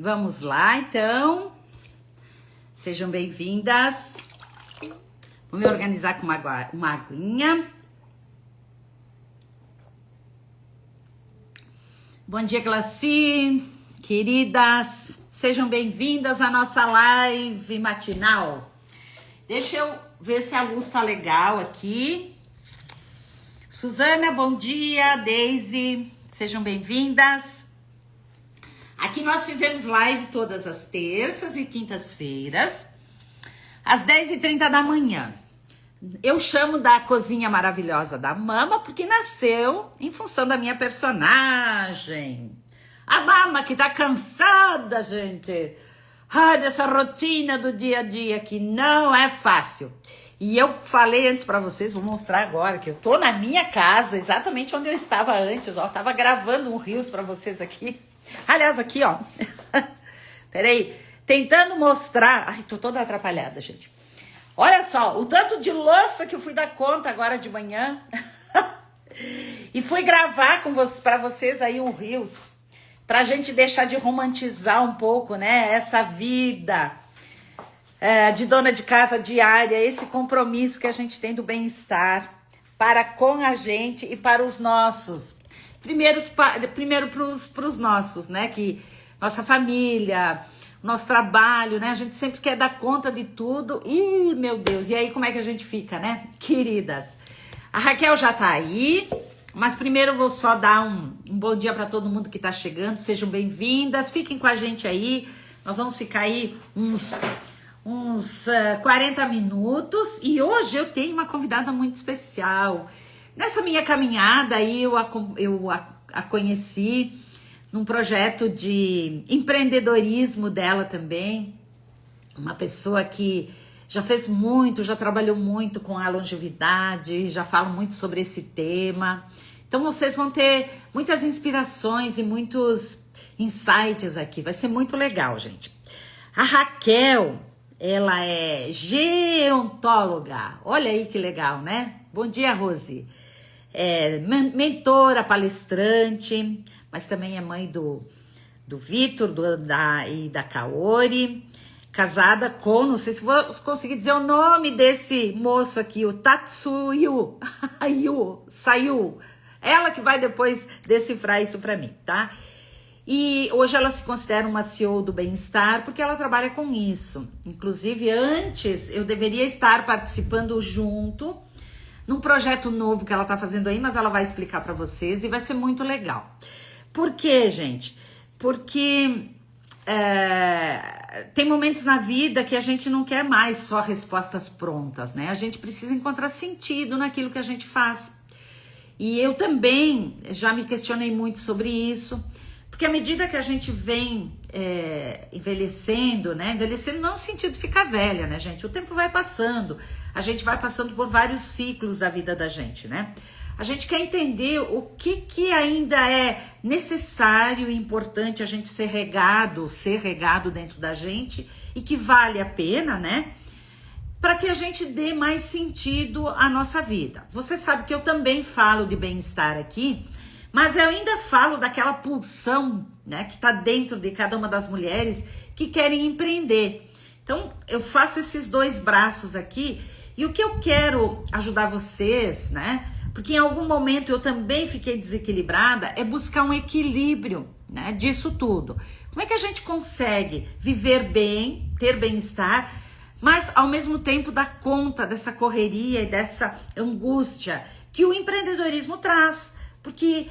Vamos lá, então. Sejam bem-vindas. Vou me organizar com uma aguinha. Bom dia, Glaci, queridas. Sejam bem-vindas à nossa live matinal. Deixa eu ver se a luz tá legal aqui. Suzana, bom dia. Deise, sejam bem-vindas. Aqui nós fizemos live todas as terças e quintas-feiras, às 10h30 da manhã. Eu chamo da Cozinha Maravilhosa da Mama, porque nasceu em função da minha personagem. A Mama que tá cansada, gente. Ai, dessa rotina do dia a dia que não é fácil. E eu falei antes pra vocês, vou mostrar agora, que eu tô na minha casa, exatamente onde eu estava antes, ó. Tava gravando um Reels pra vocês aqui. Aliás, aqui, ó. Peraí. Tentando mostrar... Ai, tô toda atrapalhada, gente. Olha só, o tanto de louça que eu fui dar conta agora de manhã. E fui gravar pra vocês aí um Reels. Pra gente deixar de romantizar um pouco, né? Essa vida de dona de casa diária. Esse compromisso que a gente tem do bem-estar para com a gente e para os nossos. Primeiro para os nossos, né? Que nossa família, nosso trabalho, né? A gente sempre quer dar conta de tudo. Ih, meu Deus, e aí como é que a gente fica, né? Queridas, a Raquel já tá aí, mas primeiro eu vou só dar um bom dia para todo mundo que tá chegando. Sejam bem-vindas, fiquem com a gente aí. Nós vamos ficar aí uns 40 minutos. E hoje eu tenho uma convidada muito especial. Nessa minha caminhada aí eu a conheci num projeto de empreendedorismo dela também. Uma pessoa que já fez muito, já trabalhou muito com a longevidade, já fala muito sobre esse tema. Então vocês vão ter muitas inspirações e muitos insights aqui. Vai ser muito legal, gente. A Raquel, ela é geontóloga. Olha aí que legal, né? Bom dia, Rose. É mentora, palestrante, mas também é mãe do Vitor e da Kaori, casada com, não sei se vou conseguir dizer o nome desse moço aqui, o Tatsuyu Sayu, ela que vai depois decifrar isso pra mim, tá? E hoje ela se considera uma CEO do bem-estar, porque ela trabalha com isso. Inclusive, antes eu deveria estar participando junto num projeto novo que ela tá fazendo aí, mas ela vai explicar para vocês e vai ser muito legal. Por quê, gente? Porque tem momentos na vida que a gente não quer mais só respostas prontas, né? A gente precisa encontrar sentido naquilo que a gente faz. E eu também já me questionei muito sobre isso, porque à medida que a gente vem envelhecendo, né? Envelhecendo não no sentido de ficar velha, né, gente? O tempo vai passando. A gente vai passando por vários ciclos da vida da gente, né? A gente quer entender o que ainda é necessário e importante a gente ser regado dentro da gente e que vale a pena, né? Para que a gente dê mais sentido à nossa vida. Você sabe que eu também falo de bem-estar aqui, mas eu ainda falo daquela pulsão, né, que está dentro de cada uma das mulheres que querem empreender. Então, eu faço esses dois braços aqui. E o que eu quero ajudar vocês, né? Porque em algum momento eu também fiquei desequilibrada, é buscar um equilíbrio, né, disso tudo. Como é que a gente consegue viver bem, ter bem-estar, mas ao mesmo tempo dar conta dessa correria e dessa angústia que o empreendedorismo traz? Porque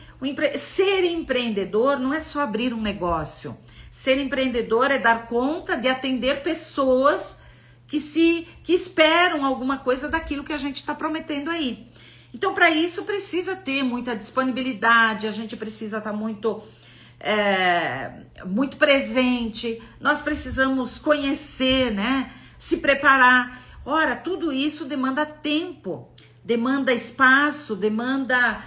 ser empreendedor não é só abrir um negócio. Ser empreendedor é dar conta de atender pessoas que esperam alguma coisa daquilo que a gente está prometendo aí. Então, para isso, precisa ter muita disponibilidade, a gente precisa estar muito presente, nós precisamos conhecer, né? Se preparar. Ora, tudo isso demanda tempo, demanda espaço, demanda...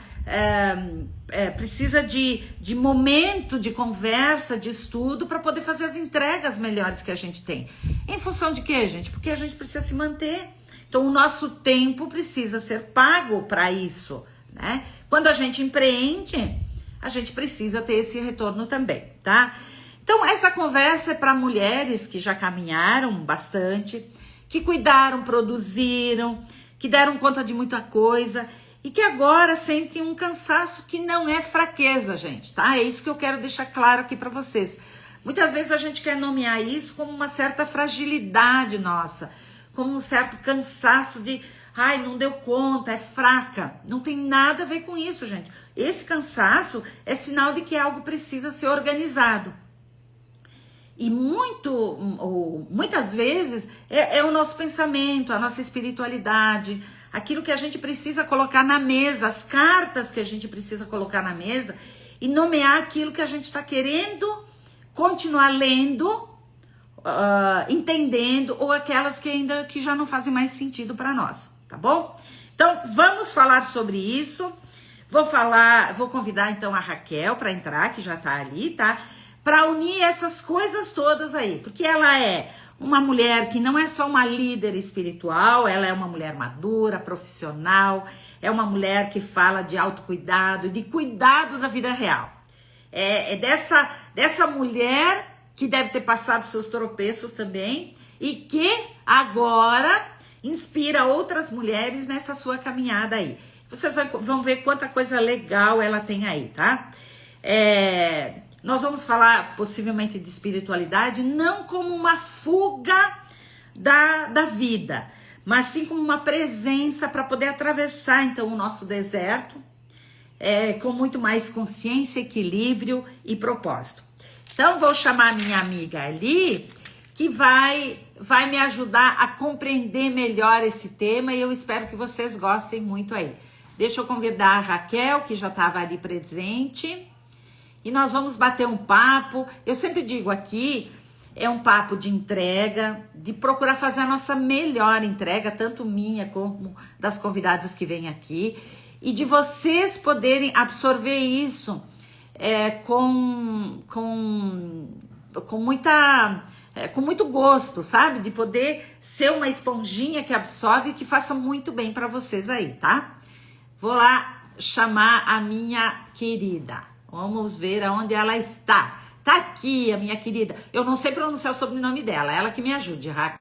precisa de momento de conversa, de estudo para poder fazer as entregas melhores que a gente tem. Em função de quê, gente? Porque a gente precisa se manter. Então o nosso tempo precisa ser pago para isso, né? Quando a gente empreende, a gente precisa ter esse retorno também, tá? Então, essa conversa é para mulheres que já caminharam bastante, que cuidaram, produziram, que deram conta de muita coisa e que agora sentem um cansaço que não é fraqueza, gente, tá? É isso que eu quero deixar claro aqui para vocês. Muitas vezes a gente quer nomear isso como uma certa fragilidade nossa, como um certo cansaço de, ai, não deu conta, é fraca. Não tem nada a ver com isso, gente. Esse cansaço é sinal de que algo precisa ser organizado. E muitas vezes é o nosso pensamento, a nossa espiritualidade, aquilo que a gente precisa colocar na mesa, as cartas que a gente precisa colocar na mesa e nomear aquilo que a gente está querendo continuar lendo, entendendo, ou aquelas que já não fazem mais sentido para nós, tá bom? Então, vamos falar sobre isso. Vou convidar então a Raquel para entrar, que já tá ali, tá? Para unir essas coisas todas aí, porque ela é uma mulher que não é só uma líder espiritual, ela é uma mulher madura, profissional, é uma mulher que fala de autocuidado, de cuidado da vida real. É dessa mulher que deve ter passado seus tropeços também e que agora inspira outras mulheres nessa sua caminhada aí. Vocês vão ver quanta coisa legal ela tem aí, tá? Nós vamos falar possivelmente de espiritualidade não como uma fuga da vida, mas sim como uma presença para poder atravessar então o nosso deserto com muito mais consciência, equilíbrio e propósito. Então vou chamar a minha amiga ali, que vai me ajudar a compreender melhor esse tema e eu espero que vocês gostem muito aí. Deixa eu convidar a Raquel, que já estava ali presente. E nós vamos bater um papo. Eu sempre digo aqui, é um papo de entrega, de procurar fazer a nossa melhor entrega, tanto minha como das convidadas que vêm aqui, e de vocês poderem absorver isso com muito gosto, sabe? De poder ser uma esponjinha que absorve e que faça muito bem para vocês aí, tá? Vou lá chamar a minha querida. Vamos ver aonde ela está. Tá aqui, a minha querida. Eu não sei pronunciar o sobrenome dela. Ela que me ajude, Raquel.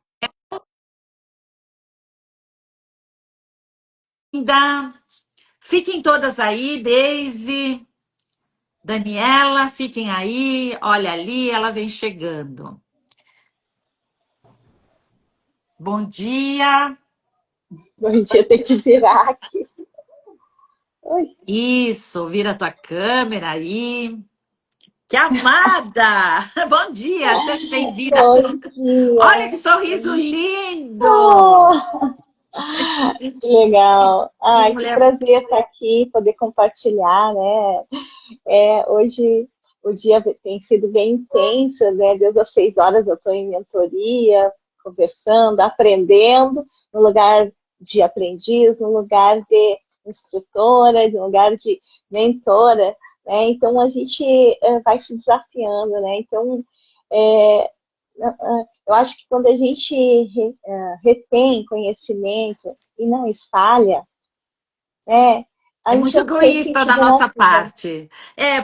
Fiquem todas aí, Deise, Daniela, fiquem aí. Olha ali, ela vem chegando. Bom dia. Bom dia, tem que virar aqui. Oi. Isso, vira a tua câmera aí. Que amada! Bom dia, seja bem-vinda. Bom dia. Olha que sorriso lindo! Que legal. Ai, mulher... que prazer estar aqui, poder compartilhar, né? Hoje o dia tem sido bem intenso, né? Desde as 6 horas eu estou em mentoria, conversando, aprendendo, no lugar de aprendiz, no lugar de instrutora, no lugar de mentora, né? Então a gente vai se desafiando, né? Então eu acho que quando a gente retém conhecimento e não espalha, né? É muito egoísta da nossa parte.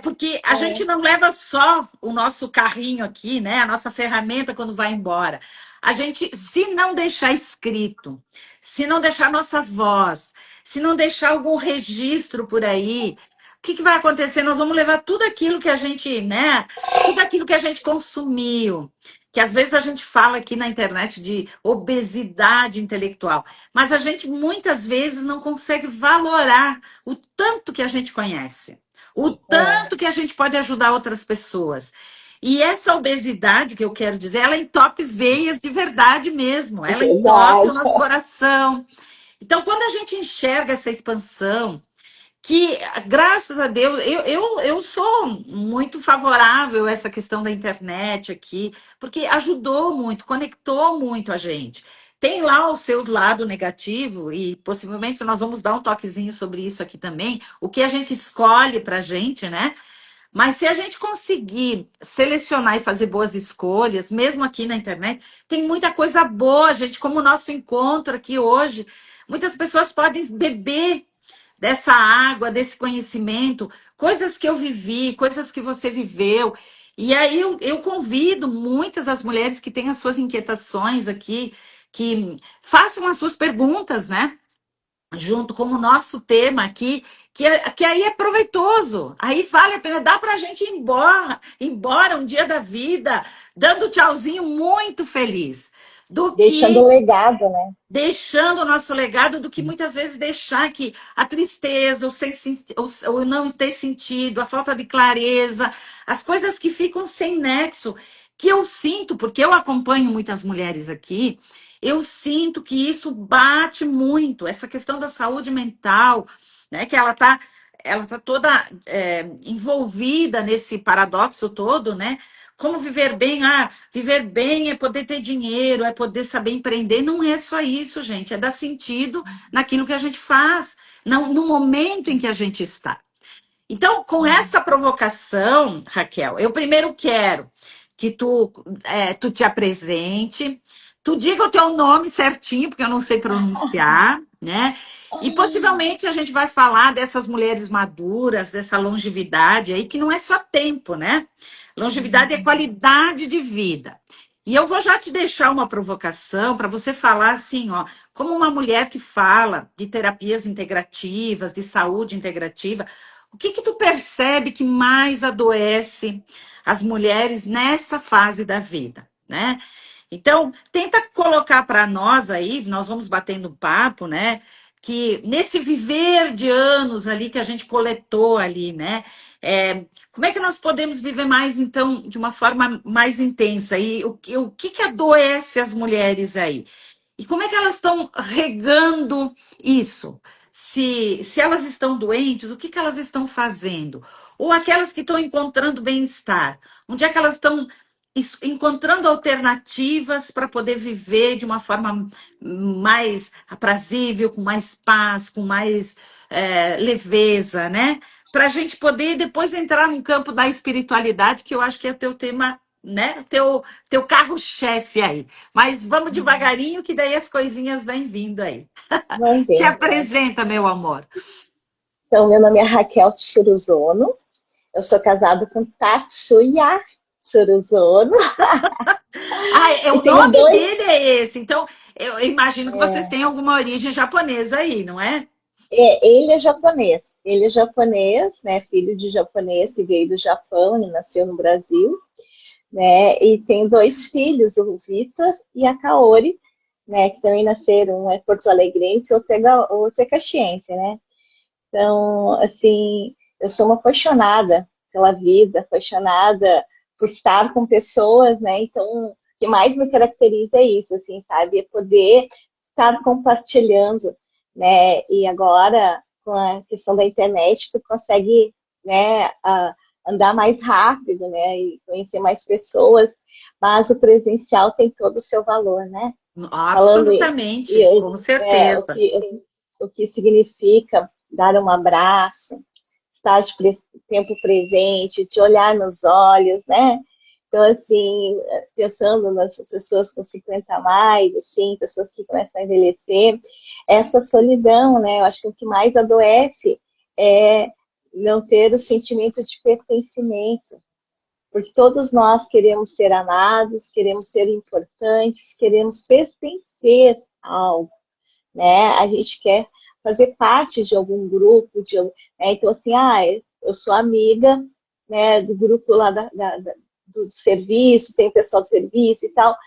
Porque a gente não leva só o nosso carrinho aqui, né? A nossa ferramenta quando vai embora. A gente, se não deixar escrito, se não deixar nossa voz, se não deixar algum registro por aí, o que vai acontecer? Nós vamos levar tudo aquilo que a gente, né? Tudo aquilo que a gente consumiu. Que às vezes a gente fala aqui na internet de obesidade intelectual, mas a gente muitas vezes não consegue valorar o tanto que a gente conhece, o tanto que a gente pode ajudar outras pessoas. E essa obesidade que eu quero dizer, ela entope veias de verdade mesmo, ela entope o nosso coração. Então, quando a gente enxerga essa expansão, que, graças a Deus, eu sou muito favorável a essa questão da internet aqui, porque ajudou muito, conectou muito a gente. Tem lá o seu lado negativo, e possivelmente nós vamos dar um toquezinho sobre isso aqui também, o que a gente escolhe para a gente, né? Mas se a gente conseguir selecionar e fazer boas escolhas, mesmo aqui na internet, tem muita coisa boa, gente, como o nosso encontro aqui hoje. Muitas pessoas podem beber dessa água, desse conhecimento, coisas que eu vivi, coisas que você viveu. E aí eu convido muitas das mulheres que têm as suas inquietações aqui, que façam as suas perguntas, né? Junto com o nosso tema aqui, que aí é proveitoso, aí vale a pena, dá para a gente ir embora um dia da vida, dando tchauzinho muito feliz, do Deixando que um legado, né? deixando o nosso legado, do que muitas vezes deixar que a tristeza, o não ter sentido, a falta de clareza, as coisas que ficam sem nexo, que eu sinto, porque eu acompanho muitas mulheres aqui, eu sinto que isso bate muito, essa questão da saúde mental, né, que ela tá toda envolvida nesse paradoxo todo, né? Como viver bem? Ah, viver bem é poder ter dinheiro, é poder saber empreender. Não é só isso, gente. É dar sentido naquilo que a gente faz, não, no momento em que a gente está. Então, com essa provocação, Raquel, eu primeiro quero que tu te apresente, tu diga o teu nome certinho, porque eu não sei pronunciar, né? E possivelmente a gente vai falar dessas mulheres maduras, dessa longevidade aí, que não é só tempo, né? Longevidade é qualidade de vida. E eu vou já te deixar uma provocação para você falar assim, ó, como uma mulher que fala de terapias integrativas, de saúde integrativa, o que que tu percebe que mais adoece as mulheres nessa fase da vida, né? Então, tenta colocar para nós aí, nós vamos batendo um papo, né? Que nesse viver de anos ali que a gente coletou ali, né? Como é que nós podemos viver mais, então, de uma forma mais intensa? E o que adoece as mulheres aí? E como é que elas estão regando isso? Se elas estão doentes, o que que elas estão fazendo? Ou aquelas que estão encontrando bem-estar? Onde é que elas estão encontrando alternativas para poder viver de uma forma mais aprazível, com mais paz, com mais leveza, né? Para a gente poder depois entrar no campo da espiritualidade, que eu acho que é teu tema, né? Teu carro-chefe aí. Mas vamos devagarinho, que daí as coisinhas vêm vindo aí. Vamos Se ver. apresenta, meu amor. Então, meu nome é Raquel Tsuruzono. Eu sou casada com Tatsuya Tsuruzono. Ah, E o tenho nome dois. dele é esse. Então, eu imagino que vocês têm alguma origem japonesa aí, não é? Ele é japonês. Ele é japonês, né? Filho de japonês que veio do Japão, ele nasceu no Brasil, né? E tem dois filhos, o Vitor e a Kaori, né? Que também nasceram, um é porto-alegrense, outro é caxiense, né? Então, assim, eu sou uma apaixonada pela vida, apaixonada por estar com pessoas, né? Então, o que mais me caracteriza é isso, assim, sabe? É poder estar compartilhando, né? E agora, com a questão da internet, tu consegue, né, andar mais rápido, né? E conhecer mais pessoas, mas o presencial tem todo o seu valor, né? Falando Absolutamente, com o certeza. que, o que significa dar um abraço, estar de tempo presente, te olhar nos olhos, né? Então, assim, pensando nas pessoas com 50 a mais, assim, pessoas que começam a envelhecer, essa solidão, né? Eu acho que o que mais adoece é não ter o sentimento de pertencimento, porque todos nós queremos ser amados, queremos ser importantes, queremos pertencer a algo, né? A gente quer fazer parte de algum grupo, né? Então, assim, eu sou amiga, né, do grupo lá do serviço, tem pessoal do serviço e tal,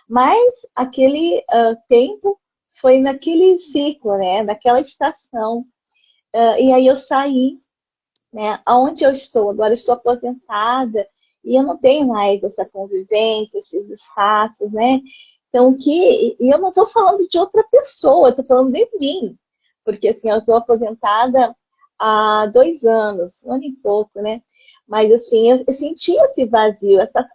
mas aquele tempo foi naquele ciclo, né, naquela estação, e aí eu saí, né, aonde eu estou, agora eu estou aposentada, e eu não tenho mais essa convivência, esses espaços, né? Então, e eu não estou falando de outra pessoa, estou falando de mim, porque assim, eu estou aposentada há 2 anos, um ano e pouco, né? Mas assim, eu senti esse vazio, essa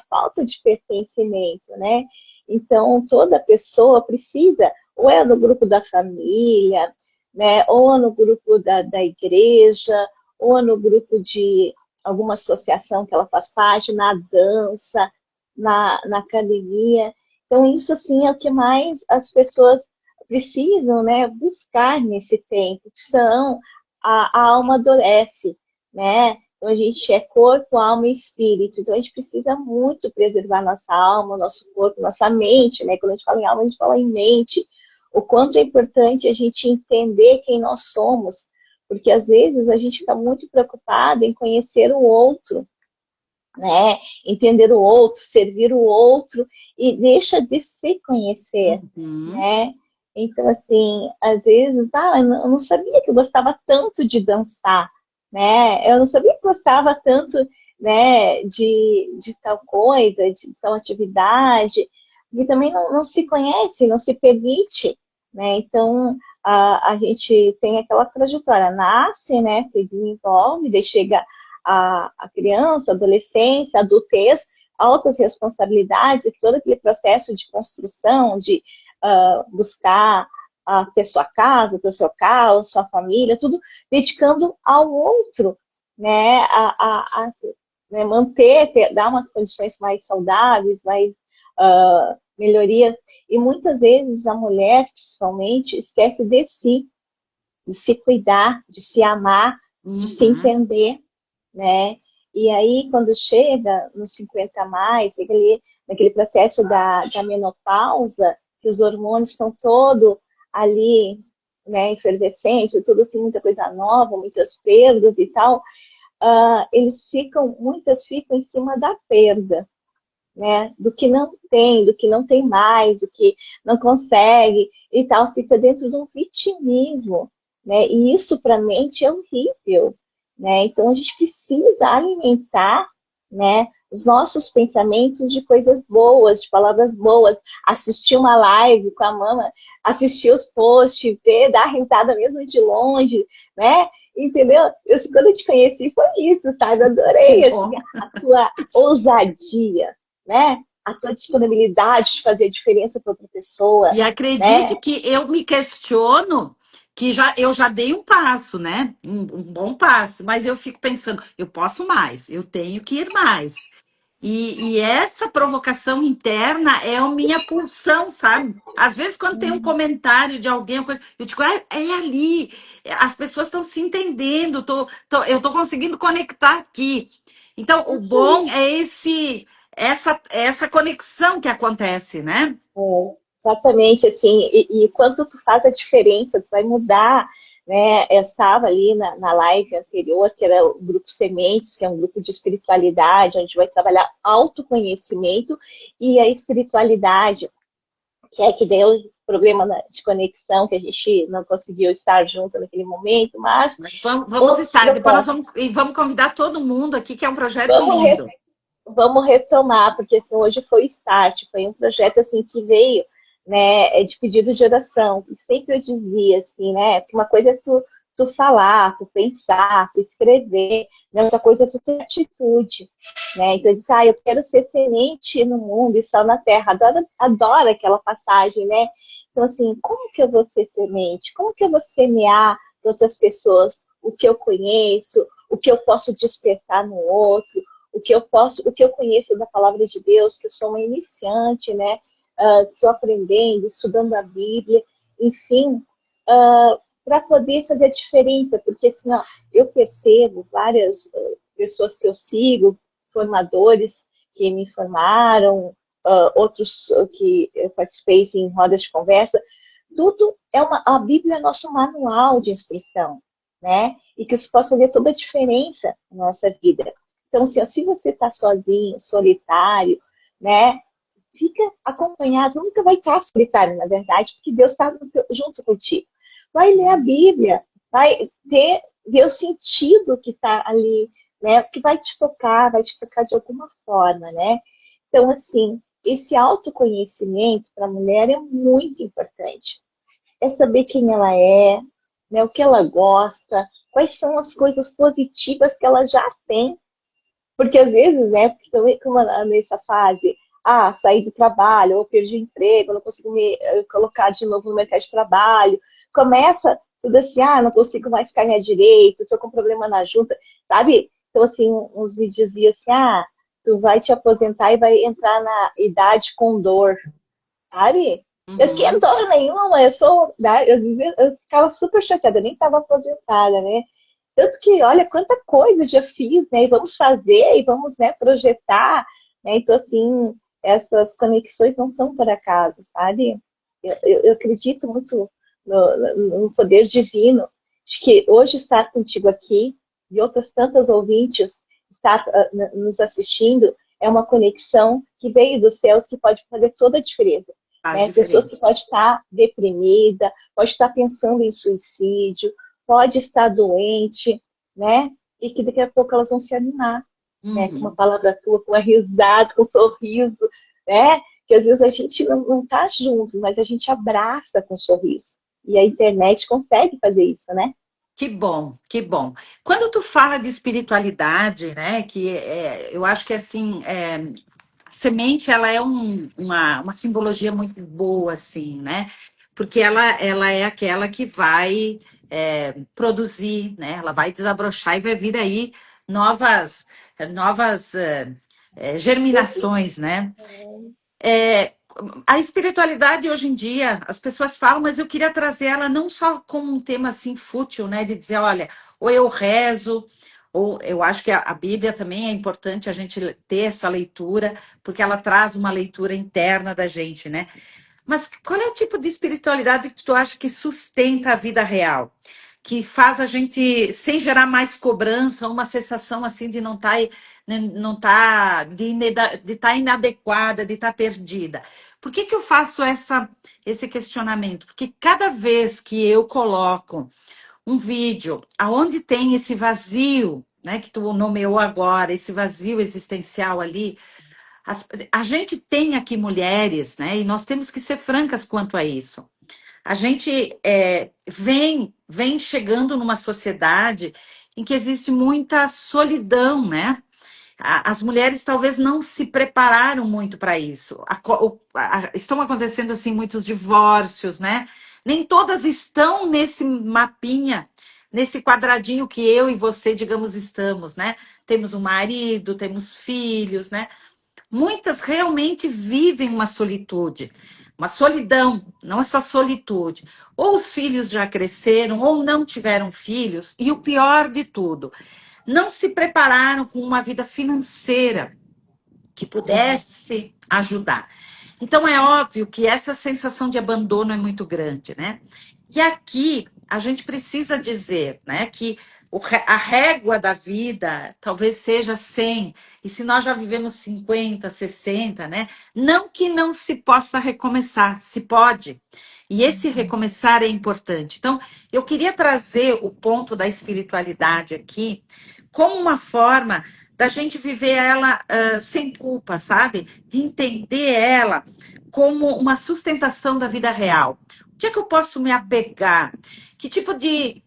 falta de pertencimento, né? Então, toda pessoa precisa, ou é no grupo da família, né? Ou é no grupo da igreja, ou é no grupo de alguma associação que ela faz parte, na dança, na academia. Então, isso, assim, é o que mais as pessoas precisam, né, buscar nesse tempo, que são a alma adoece, né? Então, a gente é corpo, alma e espírito. Então, a gente precisa muito preservar nossa alma, nosso corpo, nossa mente, né? Quando a gente fala em alma, a gente fala em mente. O quanto é importante a gente entender quem nós somos, porque às vezes a gente fica muito preocupado em conhecer o outro, né? Entender o outro, servir o outro e deixa de se conhecer, Uhum. né? Então, assim, às vezes, eu não sabia que eu gostava tanto de dançar, né? Eu não sabia que eu gostava tanto, né, de tal coisa, de tal atividade, e também não se conhece, não se permite, né? Então, a gente tem aquela trajetória, nasce, né, se desenvolve, daí chega a criança, a adolescência, a adultez, altas responsabilidades e todo aquele processo de construção, de buscar ter sua casa, ter seu carro, sua família, tudo dedicando ao outro, né, né, manter, dar umas condições mais saudáveis, mais melhoria. E muitas vezes a mulher, principalmente, esquece de se cuidar, de se amar, de se Uhum. entender, né? E aí, quando chega nos 50 a mais, naquele processo da menopausa, que os hormônios estão todo ali, né, efervescente, tudo assim, muita coisa nova, muitas perdas e tal, muitas ficam em cima da perda, né, do que não tem mais, do que não consegue e tal, fica dentro de um vitimismo, né, e isso para a mente é horrível, né, então a gente precisa alimentar, né, os nossos pensamentos de coisas boas, de palavras boas, assistir uma live com a mama, assistir os posts, ver, dar risada mesmo de longe, né, entendeu? Quando eu te conheci foi isso, sabe, eu Que adorei, assim, bom. a tua ousadia, né? A tua disponibilidade de fazer a diferença para outra pessoa, E acredite né? que eu me questiono que eu já dei um passo, né? Um bom passo, mas eu fico pensando, eu posso mais, eu tenho que ir mais. E essa provocação interna é a minha pulsão, sabe? Às vezes, quando tem um comentário de alguém, eu digo, é ali, as pessoas estão se entendendo, eu estou conseguindo conectar aqui. Então, o Isso aí. bom é essa conexão que acontece, né? Exatamente, assim, e quanto tu faz a diferença, tu vai mudar, né? Eu estava ali na live anterior, que era o grupo Sementes, que é um grupo de espiritualidade, onde a gente vai trabalhar autoconhecimento e a espiritualidade, que é que deu problema de conexão, que a gente não conseguiu estar junto naquele momento, mas Mas vamos outros estar. Depois propósitos. Vamos convidar todo mundo aqui, que é um projeto Vamos lindo. vamos retomar, porque assim, hoje foi Start, foi um projeto assim que veio, né, de pedido de oração. E sempre eu dizia assim, né, que uma coisa é tu falar, tu pensar, tu escrever, né, outra coisa é tu ter atitude, né? Então eu disse, eu quero ser semente no mundo e sal na terra. Adoro aquela passagem, né? Então assim, como que eu vou ser semente? Como que eu vou semear para outras pessoas o que eu conheço, o que eu posso despertar no outro? O que eu conheço da palavra de Deus, que eu sou uma iniciante, né? Estou aprendendo, estudando a Bíblia, enfim, para poder fazer a diferença, porque assim, ó, eu percebo várias pessoas que eu sigo, formadores que me formaram, outros que eu participei assim, em rodas de conversa, tudo a Bíblia é nosso manual de instrução, né? E que isso pode fazer toda a diferença na nossa vida. Então, assim, se você está sozinho, solitário, né? Fica acompanhado, nunca vai estar solitário, na verdade, porque Deus está junto contigo. Vai ler a Bíblia, vai ver o sentido que está ali, né? Que vai te tocar de alguma forma, né? Então, assim, esse autoconhecimento para a mulher é muito importante. É saber quem ela é, né? O que ela gosta, quais são as coisas positivas que ela já tem, porque às vezes, né, porque também como nessa fase, saí do trabalho, ou perdi o emprego, não consigo me colocar de novo no mercado de trabalho, começa tudo assim, não consigo mais caminhar direito, estou com problema na junta, sabe? Então, assim, uns me diziam assim, tu vai te aposentar e vai entrar na idade com dor, sabe? Eu tinha Uhum. dor nenhuma, eu ficava super chateada, eu nem estava aposentada, né? Tanto que, olha, quanta coisa já fiz, né? E vamos fazer, e vamos, né, projetar, né? Então, assim, essas conexões não são por acaso, sabe? Eu acredito muito no poder divino de que hoje estar contigo aqui e outras tantas ouvintes estar nos assistindo é uma conexão que veio dos céus que pode fazer toda a diferença. Faz Né? Pessoas que diferença. podem estar deprimida, pode estar pensando em suicídio, pode estar doente, né? E que daqui a pouco elas vão se animar, né? Com uma Uhum. palavra tua, com uma risada, com um sorriso, né? Que às vezes a gente não tá junto, mas a gente abraça com um sorriso. E a internet consegue fazer isso, né? Que bom, que bom. Quando tu fala de espiritualidade, né, eu acho que assim, a semente ela é uma simbologia muito boa, assim, né? Porque ela é aquela que vai produzir, né? Ela vai desabrochar e vai vir aí novas germinações, né? É, a espiritualidade hoje em dia, as pessoas falam, mas eu queria trazer ela não só como um tema assim fútil, né? De dizer, olha, ou eu rezo, ou eu acho que a Bíblia também é importante a gente ter essa leitura, porque ela traz uma leitura interna da gente, né? Mas qual é o tipo de espiritualidade que tu acha que sustenta a vida real? Que faz a gente, sem gerar mais cobrança, uma sensação assim de de estar inadequada, de estar perdida. Por que eu faço esse questionamento? Porque cada vez que eu coloco um vídeo aonde tem esse vazio, né, que tu nomeou agora, esse vazio existencial ali, a gente tem aqui mulheres, né? E nós temos que ser francas quanto a isso. A gente vem chegando numa sociedade em que existe muita solidão, né? As mulheres talvez não se prepararam muito para isso. Estão acontecendo assim muitos divórcios, né? Nem todas estão nesse mapinha, nesse quadradinho que eu e você, digamos, estamos, né? Temos um marido, temos filhos, né? Muitas realmente vivem uma solidão, não é só solitude. Ou os filhos já cresceram, ou não tiveram filhos, e o pior de tudo, não se prepararam com uma vida financeira que pudesse ajudar. Então, é óbvio que essa sensação de abandono é muito grande, né? E aqui a gente precisa dizer, né, que a régua da vida talvez seja 100, e se nós já vivemos 50, 60, né? Não que não se possa recomeçar, se pode. E esse recomeçar é importante. Então, eu queria trazer o ponto da espiritualidade aqui como uma forma da gente viver ela sem culpa, sabe? De entender ela como uma sustentação da vida real. O que é que eu posso me apegar? Que tipo de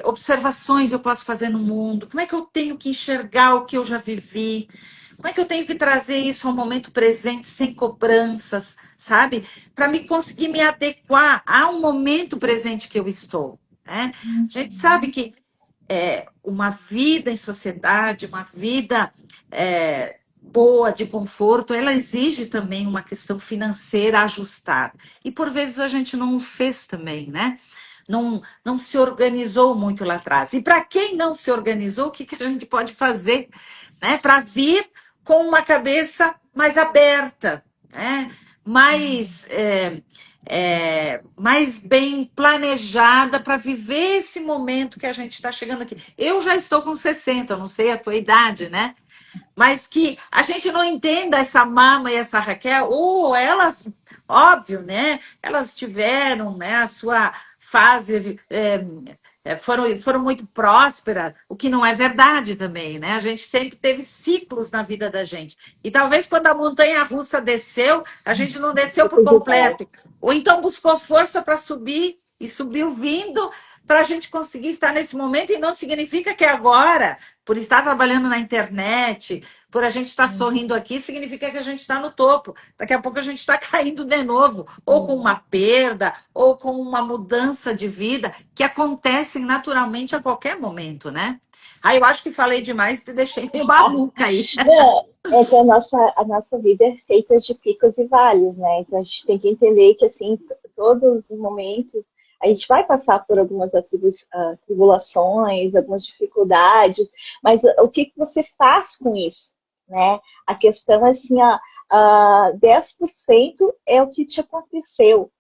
observações eu posso fazer no mundo? Como é que eu tenho que enxergar o que eu já vivi? Como é que eu tenho que trazer isso ao momento presente sem cobranças, sabe? Para me conseguir me adequar ao momento presente que eu estou. Né? A gente sabe que uma vida em sociedade, uma vida boa, de conforto, ela exige também uma questão financeira ajustada. E por vezes a gente não o fez também, né? Não se organizou muito lá atrás. E para quem não se organizou, o que a gente pode fazer, né? Para vir com uma cabeça mais aberta, né? Mais bem planejada para viver esse momento que a gente está chegando aqui. Eu já estou com 60, eu não sei a tua idade, né? Mas que a gente não entenda essa Mama e essa Raquel, ou elas, óbvio, né? Elas tiveram, né, a sua fase, foram muito prósperas, o que não é verdade também, né? A gente sempre teve ciclos na vida da gente. E talvez quando a montanha russa desceu, a gente não desceu por Tudo bom. completo. Ou então buscou força para subir e subiu vindo para a gente conseguir estar nesse momento, e não significa que agora, por estar trabalhando na internet, por a gente estar sorrindo aqui, significa que a gente está no topo. Daqui a pouco a gente está caindo de novo, ou com uma perda, ou com uma mudança de vida, que acontecem naturalmente a qualquer momento, né? Ah, eu acho que falei demais e te deixei meio maluca aí. Não, é que a nossa vida é feita de picos e vales, né? Então a gente tem que entender que assim, todos os momentos A gente vai passar por algumas tribulações, algumas dificuldades, mas o que você faz com isso? Né? A questão é assim, 10% é o que te aconteceu,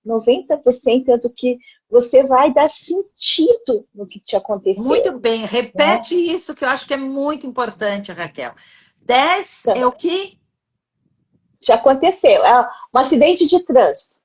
90% é do que você vai dar sentido no que te aconteceu. Muito bem, Né? repete isso que eu acho que é muito importante, Raquel. 10 Então, é o que? te aconteceu. É um acidente de trânsito,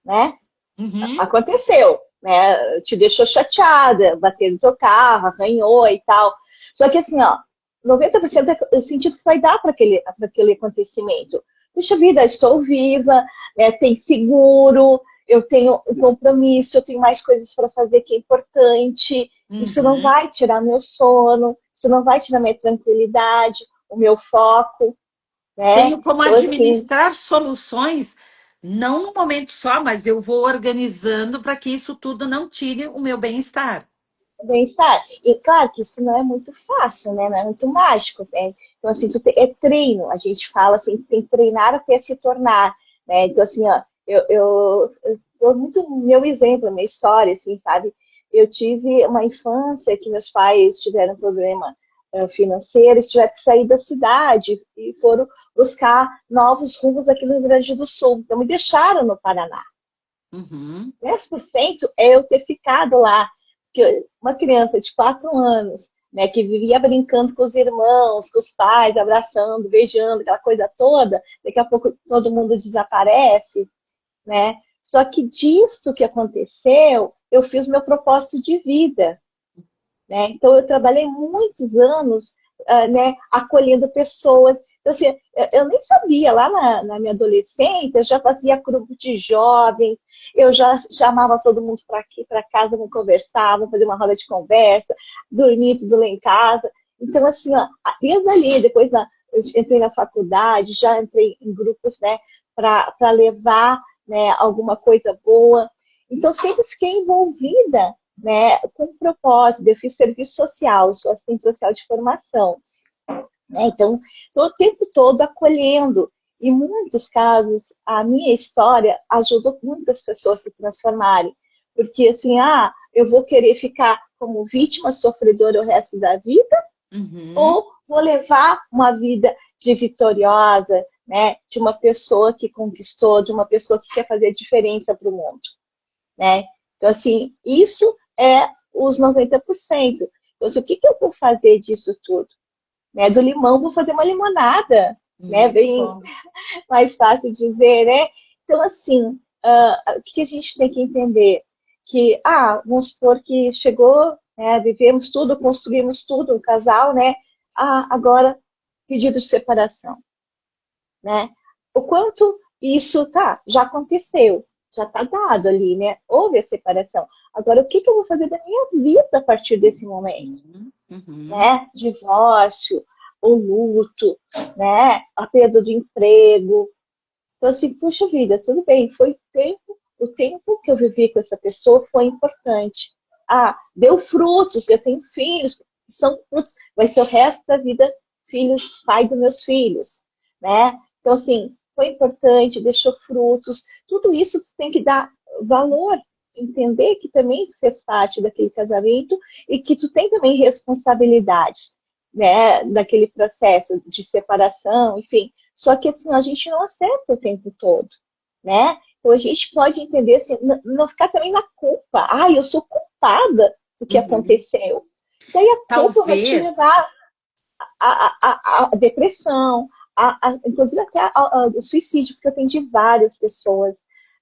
né? Uhum. Aconteceu, né? Te deixou chateada, bateu no teu carro, arranhou e tal. Só que assim, ó, 90% é o sentido que vai dar para aquele acontecimento. Puxa vida, estou viva, né? Tem seguro, eu tenho um compromisso, eu tenho mais coisas para fazer que é importante. Isso não Uhum. vai tirar meu sono, isso não vai tirar minha tranquilidade, o meu foco, né? Tenho como Então, assim, administrar soluções, não no momento só, mas eu vou organizando para que isso tudo não tire o meu bem-estar. bem-estar. E claro que isso não é muito fácil, né? Não é muito mágico. Né? Então, assim, é treino. A gente fala assim, tem que treinar até se tornar. Né? Então, assim, ó, eu dou muito meu exemplo, minha história, assim, sabe? Eu tive uma infância que meus pais tiveram problema financeiro e tiveram que sair da cidade e foram buscar novos rumos aqui no Rio Grande do Sul. Então, me deixaram no Paraná. Uhum. 10% é eu ter ficado lá. Porque uma criança de 4 anos, né, que vivia brincando com os irmãos, com os pais, abraçando, beijando, aquela coisa toda, daqui a pouco todo mundo desaparece, né? Só que disto que aconteceu, eu fiz meu propósito de vida. Né? Então, eu trabalhei muitos anos né, acolhendo pessoas. Então, assim, eu nem sabia, lá na minha adolescência, eu já fazia grupo de jovens, eu já chamava todo mundo para aqui, para casa, vamos conversar, vamos fazer uma roda de conversa, dormir tudo lá em casa. Então, assim, ó, desde ali, depois eu entrei na faculdade, já entrei em grupos né, para levar né, alguma coisa boa. Então, sempre fiquei envolvida né, com um propósito. Eu fiz serviço social, sou assistente social de formação. Né? Então, estou o tempo todo acolhendo. Em muitos casos, a minha história ajudou muitas pessoas a se transformarem. Porque, assim, eu vou querer ficar como vítima sofredora o resto da vida Uhum. ou vou levar uma vida de vitoriosa, né, de uma pessoa que conquistou, de uma pessoa que quer fazer diferença para o mundo né? Então, assim, isso é os 90%. Então, assim, o que eu vou fazer disso tudo? Né? Do limão, vou fazer uma limonada, né? Muito Bem bom. mais fácil de dizer, né? Então, assim, o que a gente tem que entender? Que, vamos supor que chegou, né, vivemos tudo, construímos tudo, um casal, né? Agora, pedido de separação né? O quanto isso já aconteceu, já está dado ali, né? Houve a separação. Agora, o que eu vou fazer da minha vida a partir desse momento? Uhum. Uhum. Né? Divórcio, o luto, né? A perda do emprego. Então, assim, puxa vida, tudo bem, foi o tempo que eu vivi com essa pessoa foi importante. Deu frutos, eu tenho filhos, são frutos, vai ser o resto da vida filhos, pai dos meus filhos, né? Então, assim, foi importante, deixou frutos, tudo isso tu tem que dar valor, entender que também tu fez parte daquele casamento e que tu tem também responsabilidades, né, daquele processo de separação, enfim. Só que assim, a gente não acerta o tempo todo, né? Então a gente pode entender assim, não ficar também na culpa. Eu sou culpada do que Uhum. aconteceu. Daí a culpa vai te Talvez. levar à depressão, inclusive até ao suicídio, porque eu atendi várias pessoas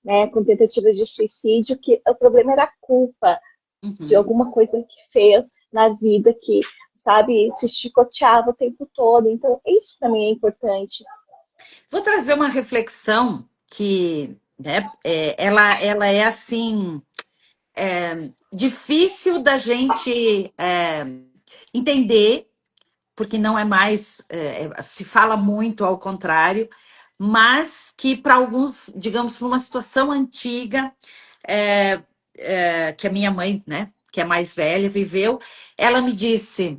né, com tentativas de suicídio, que o problema era a culpa de Uhum. alguma coisa que fez na vida que, sabe, se chicoteava o tempo todo. Então, isso também é importante. Vou trazer uma reflexão que, né, ela é assim, difícil da gente entender, porque não é mais, se fala muito ao contrário, mas que para alguns, digamos, para uma situação antiga, que a minha mãe, né, que é mais velha, viveu, ela me disse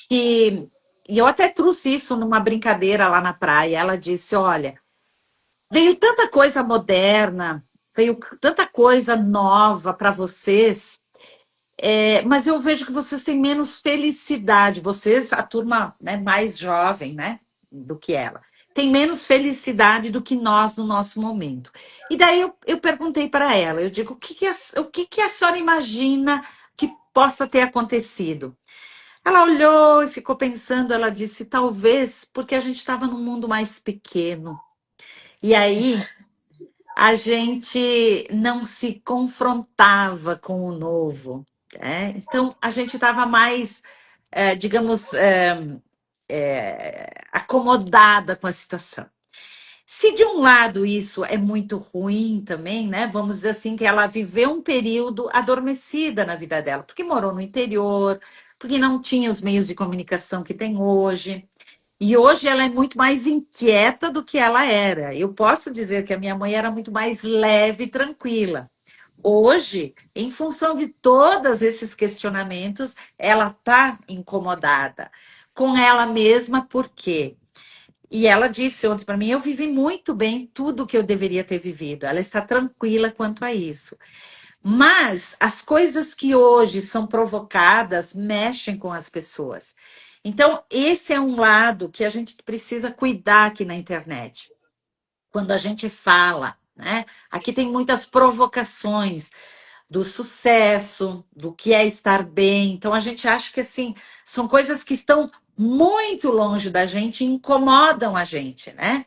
que, e eu até trouxe isso numa brincadeira lá na praia, ela disse, olha, veio tanta coisa moderna, veio tanta coisa nova para vocês, mas eu vejo que vocês têm menos felicidade. Vocês, a turma, né, mais jovem, né, do que ela, tem menos felicidade do que nós no nosso momento. E daí eu perguntei para ela, eu digo, o que a senhora imagina que possa ter acontecido? Ela olhou e ficou pensando, ela disse, talvez porque a gente estava num mundo mais pequeno. E aí a gente não se confrontava com o novo. Então, a gente estava mais, digamos, acomodada com a situação. Se de um lado isso é muito ruim também, né? Vamos dizer assim, que ela viveu um período adormecida na vida dela, porque morou no interior, porque não tinha os meios de comunicação que tem hoje. E hoje ela é muito mais inquieta do que ela era. Eu posso dizer que a minha mãe era muito mais leve e tranquila. Hoje, em função de todos esses questionamentos, ela está incomodada com ela mesma, por quê? E ela disse ontem para mim: eu vivi muito bem tudo que eu deveria ter vivido. Ela está tranquila quanto a isso. Mas as coisas que hoje são provocadas mexem com as pessoas. Então, esse é um lado que a gente precisa cuidar aqui na internet. Quando a gente fala, né? Aqui tem muitas provocações do sucesso, do que é estar bem. Então, a gente acha que, assim, são coisas que estão muito longe da gente e incomodam a gente, né?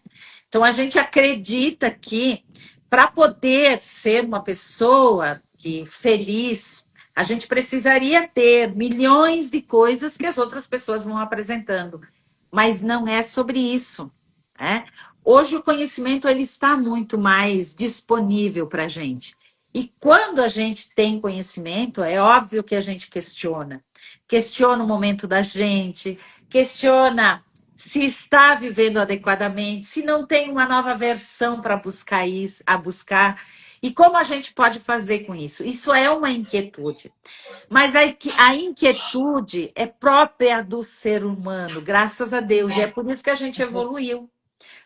Então, a gente acredita que para poder ser uma pessoa feliz, a gente precisaria ter milhões de coisas que as outras pessoas vão apresentando. Mas não é sobre isso, né? Hoje o conhecimento ele está muito mais disponível para a gente. E quando a gente tem conhecimento, é óbvio que a gente questiona. Questiona o momento da gente, questiona se está vivendo adequadamente, se não tem uma nova versão para buscar isso, a buscar. E como a gente pode fazer com isso? Isso é uma inquietude. Mas a inquietude é própria do ser humano, graças a Deus. E é por isso que a gente evoluiu.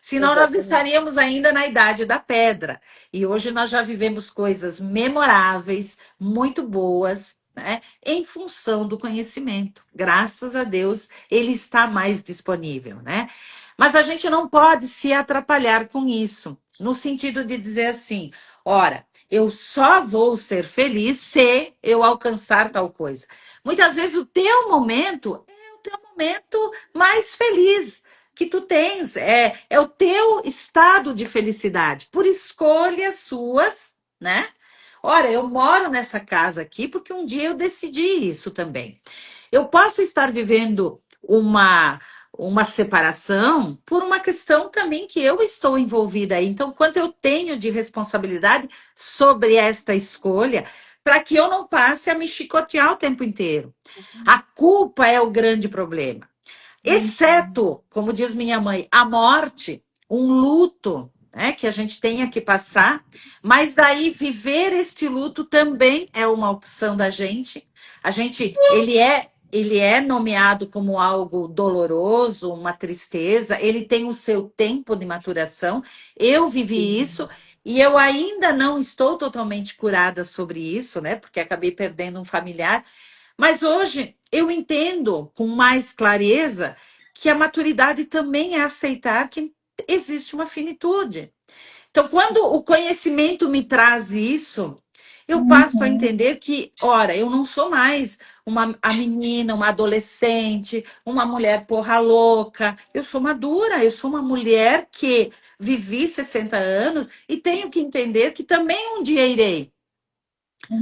Senão nós Exatamente. estaríamos ainda na idade da pedra. E hoje nós já vivemos coisas memoráveis, muito boas, né? Em função do conhecimento. Graças a Deus, ele está mais disponível, né? Mas a gente não pode se atrapalhar com isso, no sentido de dizer assim: ora, eu só vou ser feliz se eu alcançar tal coisa. Muitas vezes o teu momento é o teu momento mais feliz que tu tens, é o teu estado de felicidade, por escolhas suas, né? Ora, eu moro nessa casa aqui porque um dia eu decidi isso também. Eu posso estar vivendo uma separação por uma questão também que eu estou envolvida aí. Então, quanto eu tenho de responsabilidade sobre esta escolha, para que eu não passe a me chicotear o tempo inteiro. A culpa é o grande problema. Exceto, como diz minha mãe, a morte, um luto, né, que a gente tenha que passar, mas daí viver este luto também é uma opção da gente. Ele é nomeado como algo doloroso, uma tristeza, ele tem o seu tempo de maturação. Eu vivi isso e eu ainda não estou totalmente curada sobre isso, né? Porque acabei perdendo um familiar. Mas hoje eu entendo com mais clareza que a maturidade também é aceitar que existe uma finitude. Então, quando o conhecimento me traz isso, eu passo a Uhum. entender que, ora, eu não sou mais a menina, uma adolescente, uma mulher porra louca. Eu sou madura, eu sou uma mulher que vivi 60 anos e tenho que entender que também um dia irei.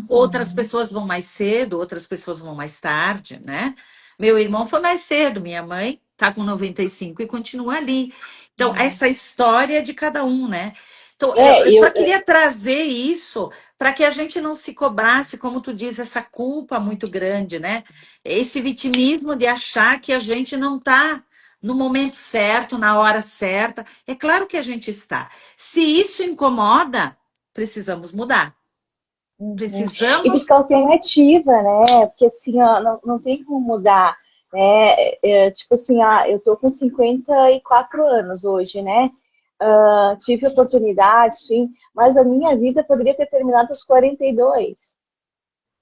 Outras Uhum. pessoas vão mais cedo, outras pessoas vão mais tarde, né? Meu irmão foi mais cedo, minha mãe está com 95 e continua ali. Então, essa história é de cada um, né? Então, É, eu só eu, queria trazer isso para que a gente não se cobrasse, como tu diz, essa culpa muito grande, né? Esse vitimismo de achar que a gente não está no momento certo, na hora certa. É claro que a gente está. Se isso incomoda, precisamos mudar. uhum. E buscar Precisamos. alternativa, né? Porque assim, ó, não tem como mudar, né? Tipo assim, eu tô com 54 anos hoje, né? tive oportunidades, sim, mas a minha vida poderia ter terminado aos 42,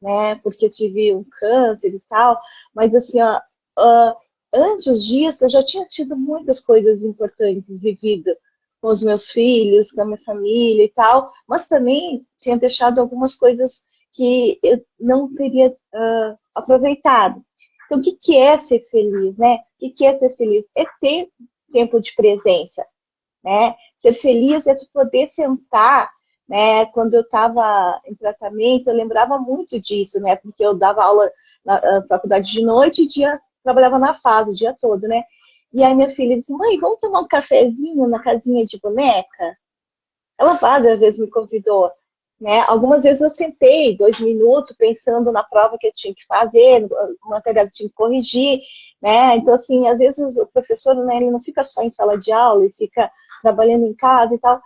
né? Porque eu tive um câncer e tal, mas assim, ó, antes disso eu já tinha tido muitas coisas importantes vivido com os meus filhos, com a minha família e tal, mas também tinha deixado algumas coisas que eu não teria aproveitado. Então, o que que é ser feliz, né? O que que é ser feliz? É ter tempo de presença, né? Ser feliz é tu poder sentar, né? Quando eu estava em tratamento, eu lembrava muito disso, né? Porque eu dava aula na faculdade de noite e dia, trabalhava na FAS o dia todo, né? E aí minha filha disse, mãe, vamos tomar um cafezinho na casinha de boneca? Ela várias vezes me convidou, né? Algumas vezes eu sentei 2 minutos pensando na prova que eu tinha que fazer, no material que eu tinha que corrigir, né? Então, assim, às vezes o professor, né, ele não fica só em sala de aula, ele fica trabalhando em casa e tal.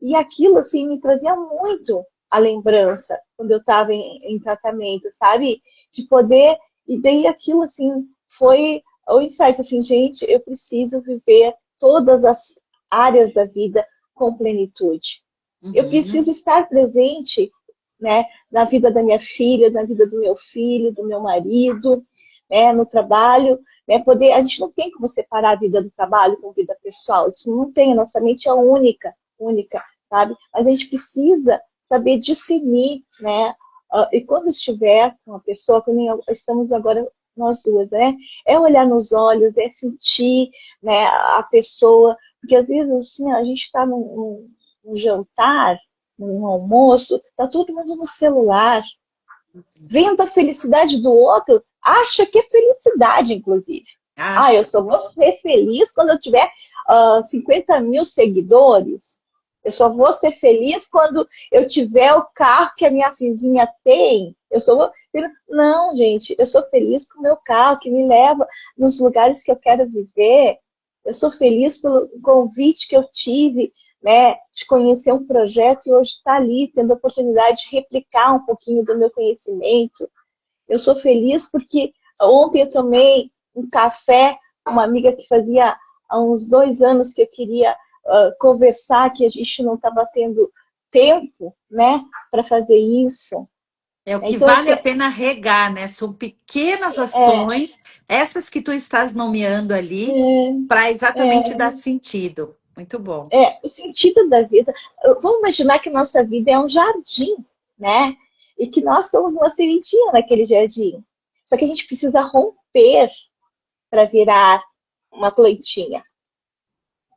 E aquilo, assim, me trazia muito a lembrança quando eu estava em tratamento, sabe? De poder... E daí aquilo, assim, foi o insight, assim, gente, eu preciso viver todas as áreas da vida com plenitude. Eu Uhum. preciso estar presente, né, na vida da minha filha, na vida do meu filho, do meu marido, né, no trabalho, né, poder, a gente não tem como separar a vida do trabalho com a vida pessoal, isso não tem, a nossa mente é única, única, sabe? Mas a gente precisa saber discernir, né, e quando estiver com uma pessoa, como estamos agora nós duas, né, é olhar nos olhos, é sentir, né, a pessoa, porque às vezes assim, a gente está num jantar, num almoço, tá todo mundo no celular, vendo a felicidade do outro, acha que é felicidade, inclusive. Ah, eu Acha. só vou ser feliz quando eu tiver 50 mil seguidores. Eu só vou ser feliz quando eu tiver o carro que a minha vizinha tem. Eu só vou... Não, gente, eu sou feliz com o meu carro, que me leva nos lugares que eu quero viver. Eu sou feliz pelo convite que eu tive, né, de conhecer um projeto e hoje estar ali, tendo a oportunidade de replicar um pouquinho do meu conhecimento. Eu sou feliz porque ontem eu tomei um café com uma amiga que fazia há uns 2 anos que eu queria conversar, que a gente não estava tendo tempo, né, para fazer isso. É o que Então, vale assim, a pena regar, né? São pequenas é, ações, essas que tu estás nomeando ali, é, para exatamente dar é, sentido. Muito bom. o sentido da vida. Vamos imaginar que nossa vida é um jardim, né? E que nós somos uma sementinha naquele jardim. Só que a gente precisa romper para virar uma plantinha.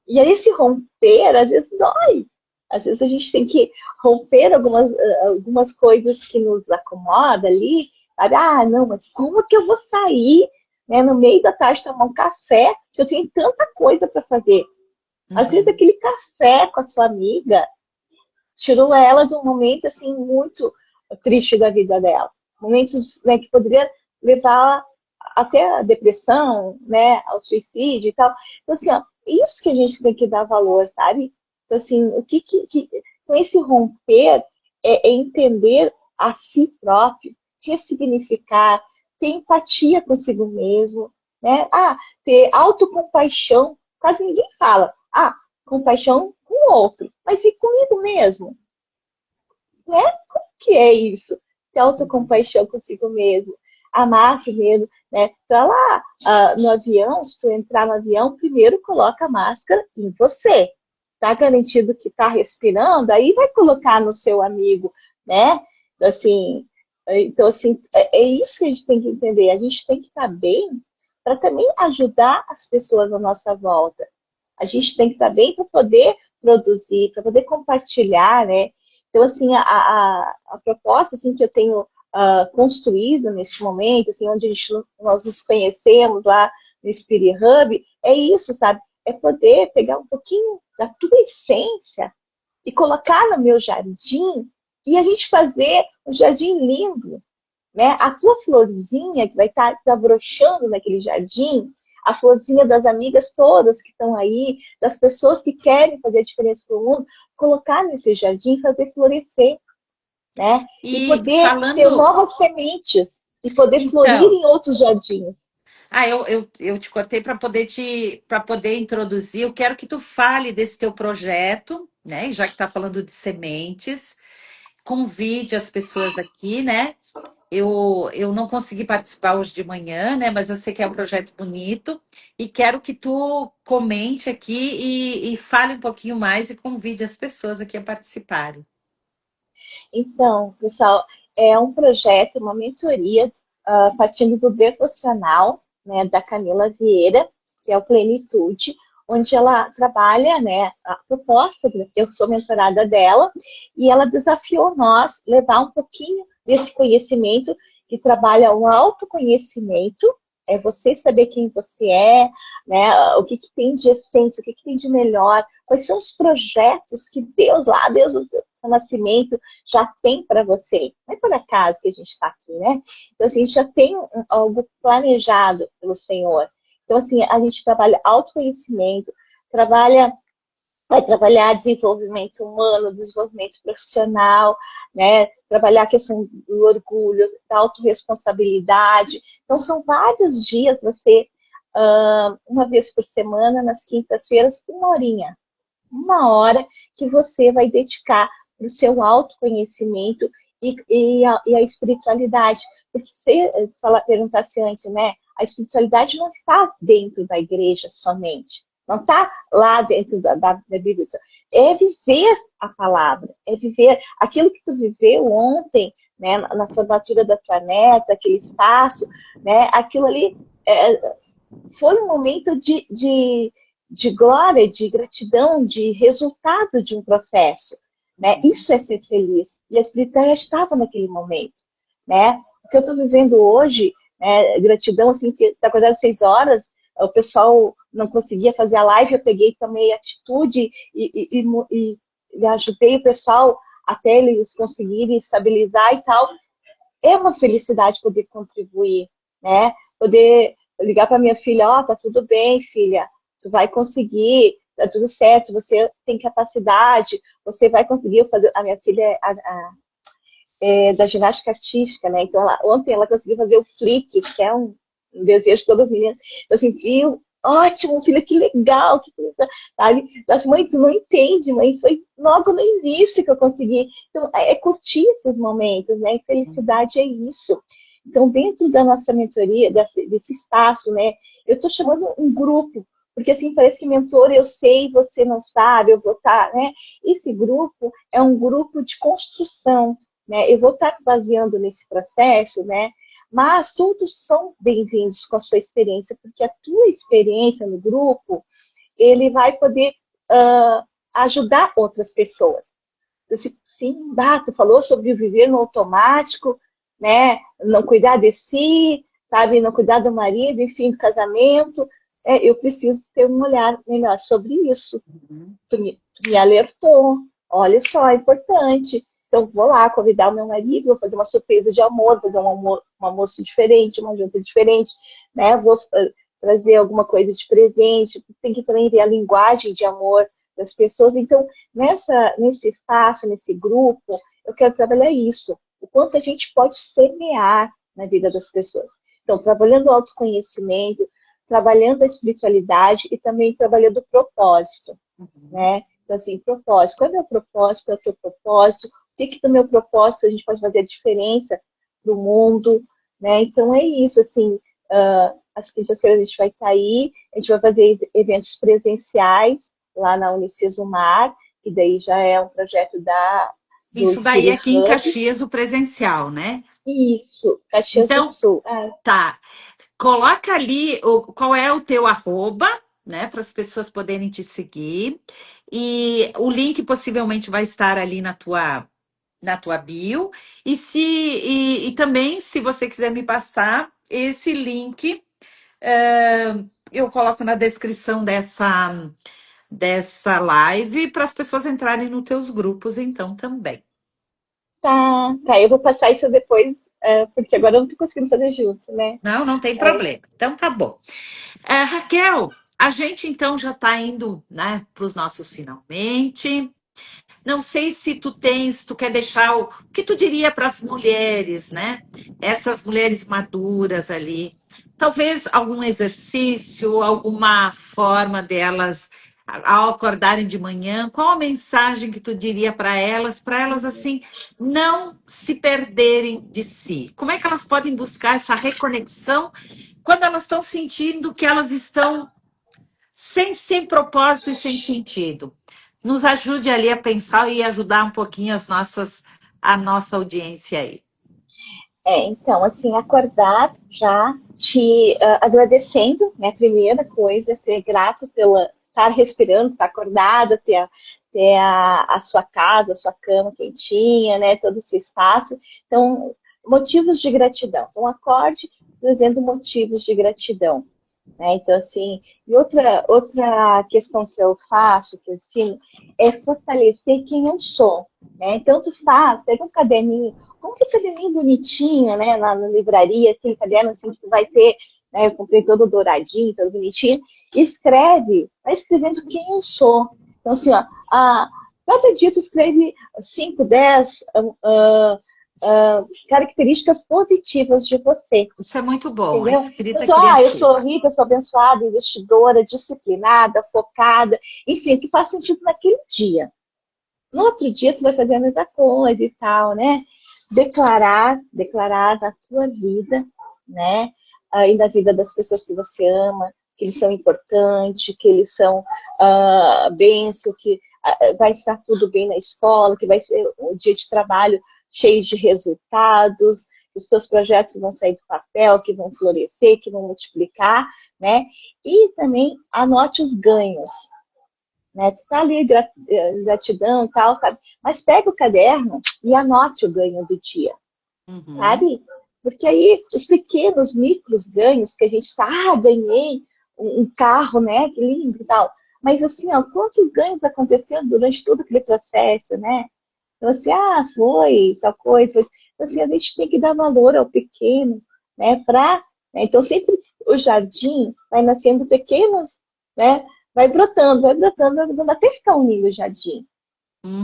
E aí, esse romper, às vezes, dói. Às vezes a gente tem que romper algumas coisas que nos acomodam ali. Sabe? Ah, não, mas como que eu vou sair, né, no meio da tarde tomar um café se eu tenho tanta coisa para fazer? Às vezes Uhum. aquele café com a sua amiga tirou ela de um momento assim muito triste da vida dela. Momentos, né, que poderia levar até a depressão, né, ao suicídio e tal. Então, assim, ó, isso que a gente tem que dar valor, sabe? Então, assim, com esse romper é entender a si próprio, ressignificar, ter empatia consigo mesmo, né? Ah, ter autocompaixão. Quase ninguém fala. Ah, compaixão com o outro, mas e comigo mesmo? Né? Como que é isso? Ter Uhum. autocompaixão consigo mesmo. Amar primeiro, né? Tá lá no avião, se tu entrar no avião, primeiro coloca a máscara em você. Tá garantido que tá respirando, aí vai colocar no seu amigo, né? Assim, então, assim, é isso que a gente tem que entender. A gente tem que estar bem para também ajudar as pessoas à nossa volta. A gente tem que estar bem para poder produzir, para poder compartilhar, né? Então, assim, a proposta assim, que eu tenho construído neste momento, assim, onde nós nos conhecemos lá no Spirit Hub, é isso, sabe? É poder pegar um pouquinho da tua essência e colocar no meu jardim e a gente fazer um jardim lindo, né? A tua florzinha que vai estar desabrochando naquele jardim, a florzinha das amigas todas que estão aí, das pessoas que querem fazer a diferença para o mundo, colocar nesse jardim e fazer florescer, né? E E poder ter falando, novas sementes e poder florir então, em outros jardins. Eu te cortei para poder introduzir. Eu quero que tu fale desse teu projeto, né? Já que está falando de sementes, convide as pessoas aqui, né? Eu não consegui participar hoje de manhã, né? Mas eu sei que é um projeto bonito e quero que tu comente aqui e fale um pouquinho mais e convide as pessoas aqui a participarem. Então, pessoal, é um projeto, uma mentoria, partindo do devocional, né, da Camila Vieira, que é o Plenitude, onde ela trabalha, né, a proposta, eu sou mentorada dela, e ela desafiou nós levar um pouquinho desse conhecimento, que trabalha o autoconhecimento, é você saber quem você é, né, o que, que tem de essência, o que, que tem de melhor, quais são os projetos que Deus lá, Deus do nascimento, já tem para você. Não é por acaso que a gente está aqui, né? Então, assim, a gente já tem algo planejado pelo Senhor. Então, assim, a gente trabalha autoconhecimento, vai trabalhar desenvolvimento humano, desenvolvimento profissional, né? Trabalhar a questão do orgulho, da autorresponsabilidade. Então, são vários dias, você, uma vez por semana, nas quintas-feiras, uma hora que você vai dedicar para o seu autoconhecimento e a espiritualidade. Porque você perguntasse antes, né? A espiritualidade não está dentro da igreja somente. Não está lá dentro da Bíblia. É viver a palavra, é viver aquilo que tu viveu ontem, né, na formatura da tua neta, aquele espaço, né, aquilo ali foi um momento de glória, de gratidão, de resultado de um processo. Né? Isso é ser feliz. E a espiritualidade estava naquele momento. Né? O que eu estou vivendo hoje, né, gratidão, assim, que está acordado às 6 horas, o pessoal não conseguia fazer a live, eu peguei, tomei atitude e ajudei o pessoal até eles conseguirem estabilizar e tal. É uma felicidade poder contribuir, né? Poder ligar para minha filha, ó, tá tudo bem, filha, tu vai conseguir, tá tudo certo, você tem capacidade, você vai conseguir fazer. A minha filha é da ginástica artística, né? Então, ontem ela conseguiu fazer o flick, que é um desejo de todas as meninas. Então, assim, viu? Ótimo, filha, que legal, que coisa, sabe? Mas, mãe, tu não entende, mãe, foi logo no início que eu consegui. Então, curtir esses momentos, né? E felicidade é isso. Então, dentro da nossa mentoria, desse espaço, né? Eu estou chamando um grupo, porque assim, parece que mentor, eu sei, você não sabe, eu vou estar, né? Esse grupo é um grupo de construção, né? Eu vou estar baseando nesse processo, né? Mas todos são bem-vindos com a sua experiência, porque a tua experiência no grupo, ele vai poder ajudar outras pessoas. Sim, tu falou sobre viver no automático, né? Não cuidar de si, sabe? Não cuidar do marido, enfim, do casamento. Eu preciso ter um olhar melhor sobre isso. Tu me alertou. Olha só, é importante. Então, vou lá convidar o meu marido, vou fazer uma surpresa de amor, fazer um almoço diferente, uma janta diferente, né? Vou trazer alguma coisa de presente. Tem que também ver a linguagem de amor das pessoas. Então, nesse espaço, nesse grupo, eu quero trabalhar isso. O quanto a gente pode semear na vida das pessoas. Então, trabalhando o autoconhecimento, trabalhando a espiritualidade e também trabalhando o propósito, né? Então, assim, propósito. Qual é o meu propósito? Qual é o teu propósito? O que do meu propósito a gente pode fazer a diferença do mundo, né? Então, é isso, assim, as quintas-feiras a gente vai estar aí, a gente vai fazer eventos presenciais lá na Unicesumar, que daí já é um projeto do Isso daí Spirit aqui em Hub. Caxias, o presencial, né? Isso, Caxias do Então, Sul. tá. Coloca ali qual é o teu arroba, né? Para as pessoas poderem te seguir. E o link possivelmente vai estar ali na tua bio. E também, se você quiser me passar esse link, eu coloco na descrição dessa live para as pessoas entrarem nos teus grupos, então, também. Tá, eu vou passar isso depois, porque agora eu não tô conseguindo fazer junto, né? Não, não tem problema. Então, tá bom. Raquel, a gente então já está indo, né, para os nossos finalmente. Não sei se tu quer deixar o que tu diria para as mulheres, né? Essas mulheres maduras ali. Talvez algum exercício, alguma forma delas, ao acordarem de manhã, qual a mensagem que tu diria para elas assim, não se perderem de si? Como é que elas podem buscar essa reconexão quando elas estão sentindo que elas estão sem propósito e sem sentido? Nos ajude ali a pensar e ajudar um pouquinho a nossa audiência aí. Então, assim, acordar já te agradecendo, né? Primeira coisa, ser grato pela estar respirando, estar acordada, ter a sua casa, a sua cama quentinha, né? Todo o seu espaço. Então, motivos de gratidão. Então, acorde trazendo motivos de gratidão. Né? Então, assim, e outra questão que eu faço, que eu ensino, é fortalecer quem eu sou. Né? Então, tu faz, pega um caderninho, como que caderninho bonitinho, né? Lá na livraria, aquele caderno assim, que tu vai ter, né? Eu comprei todo douradinho, todo bonitinho, escreve, vai escrevendo quem eu sou. Então, assim, ó, cada dia tu escreve 5, 10 características positivas de você. Isso é muito bom, a Entendeu? escrita Eu sou criativa. rica, eu sou abençoada, investidora, disciplinada, focada, enfim, que faz sentido naquele dia. No outro dia, tu vai fazer a mesma coisa e tal, né? Declarar na tua vida, né? E na vida das pessoas que você ama, que eles são importantes, que eles são bênção, que vai estar tudo bem na escola, que vai ser um dia de trabalho cheio de resultados, os seus projetos vão sair do papel, que vão florescer, que vão multiplicar, né? E também anote os ganhos, né? Tu tá ali, gratidão e tal, sabe? Mas pega o caderno e anote o ganho do dia, Uhum. sabe? Porque aí os pequenos, micros ganhos, porque a gente tá, ganhei um carro, né? Que lindo e tal. Mas assim, ó, quantos ganhos aconteceram durante todo aquele processo, né? Então, assim, foi tal coisa. Então, assim, a gente tem que dar valor ao pequeno, né? Né? Então, sempre o jardim vai nascendo pequenas, né? Vai brotando, vai brotando, até ficar um lindo jardim,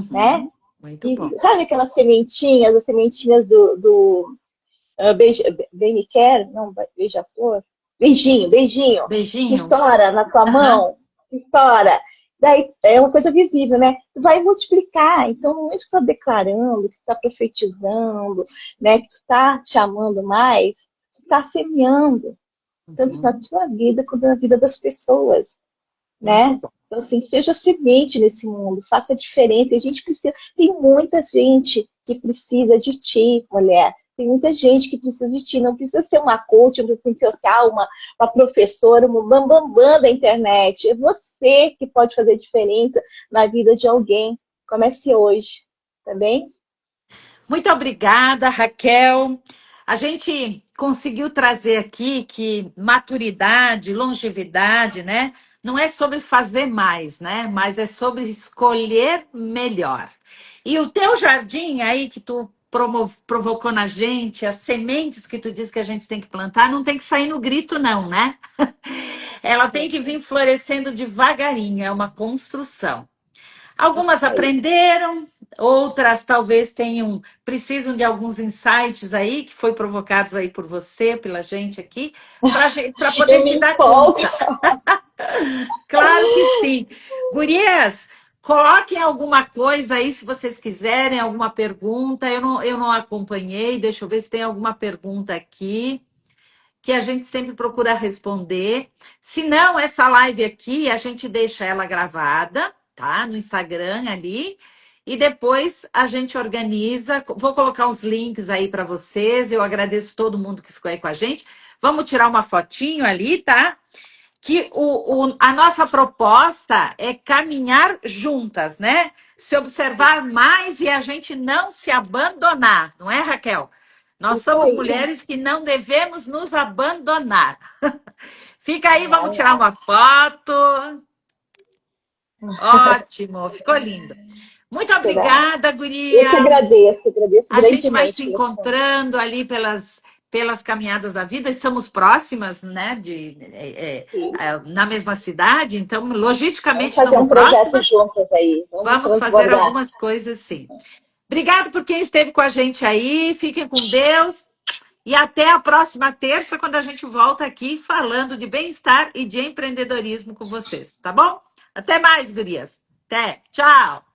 né? Uhum. Muito bom. E sabe aquelas sementinhas, as sementinhas do Bem Quer, não, Beija-Flor? Beijinho, que Beijinho. estoura na tua Aham. mão, que estoura. Daí é uma coisa visível, né? Tu vai multiplicar. Então, não é que tu está declarando, que tu está profetizando, né? Que tu está te amando mais, tu está semeando, tanto na Uhum. tua vida quanto na vida das pessoas, Muito né? bom. Então, assim, seja semente nesse mundo, faça a diferença. A gente precisa, tem muita gente que precisa de ti, mulher. Tem muita gente que precisa de ti. Não precisa ser uma coach, um assistente social, uma professora, um bambambam da internet. É você que pode fazer diferença na vida de alguém. Comece hoje, tá bem? Muito obrigada, Raquel. A gente conseguiu trazer aqui que maturidade, longevidade, né? Não é sobre fazer mais, né? Mas é sobre escolher melhor. E o teu jardim aí que tu provocou na gente, as sementes que tu diz que a gente tem que plantar, não tem que sair no grito, não, né? Ela tem que vir florescendo devagarinho, é uma construção. Isso Algumas aí. aprenderam, outras talvez precisam de alguns insights aí, que foi provocados aí por você, pela gente aqui, para poder Eu me se dar empolgo. conta. Claro que sim. Gurias, coloquem alguma coisa aí, se vocês quiserem, alguma pergunta. Eu não acompanhei, deixa eu ver se tem alguma pergunta aqui que a gente sempre procura responder. Se não, essa live aqui, a gente deixa ela gravada, tá? No Instagram ali. E depois a gente organiza. Vou colocar os links aí para vocês. Eu agradeço todo mundo que ficou aí com a gente. Vamos tirar uma fotinho ali, tá? Que a nossa proposta é caminhar juntas, né? Se observar mais e a gente não se abandonar, não é, Raquel? Nós Isso somos aí. mulheres que não devemos nos abandonar. Fica aí, vamos Ai, tirar ai. uma foto. Ótimo, ficou lindo. Muito Será? obrigada, Eu que guria. agradeço A gente vai grandemente se pelo convite. encontrando ali pelas caminhadas da vida, estamos próximas, né, Sim. na mesma cidade, então, Vamos logisticamente fazer estamos um projeto próximas, juntas aí. Vamos vamos fazer transbordar. algumas coisas, sim. Obrigado por quem esteve com a gente aí, fiquem com Deus, e até a próxima terça, quando a gente volta aqui falando de bem-estar e de empreendedorismo com vocês, tá bom? Até mais, gurias. Até. Tchau.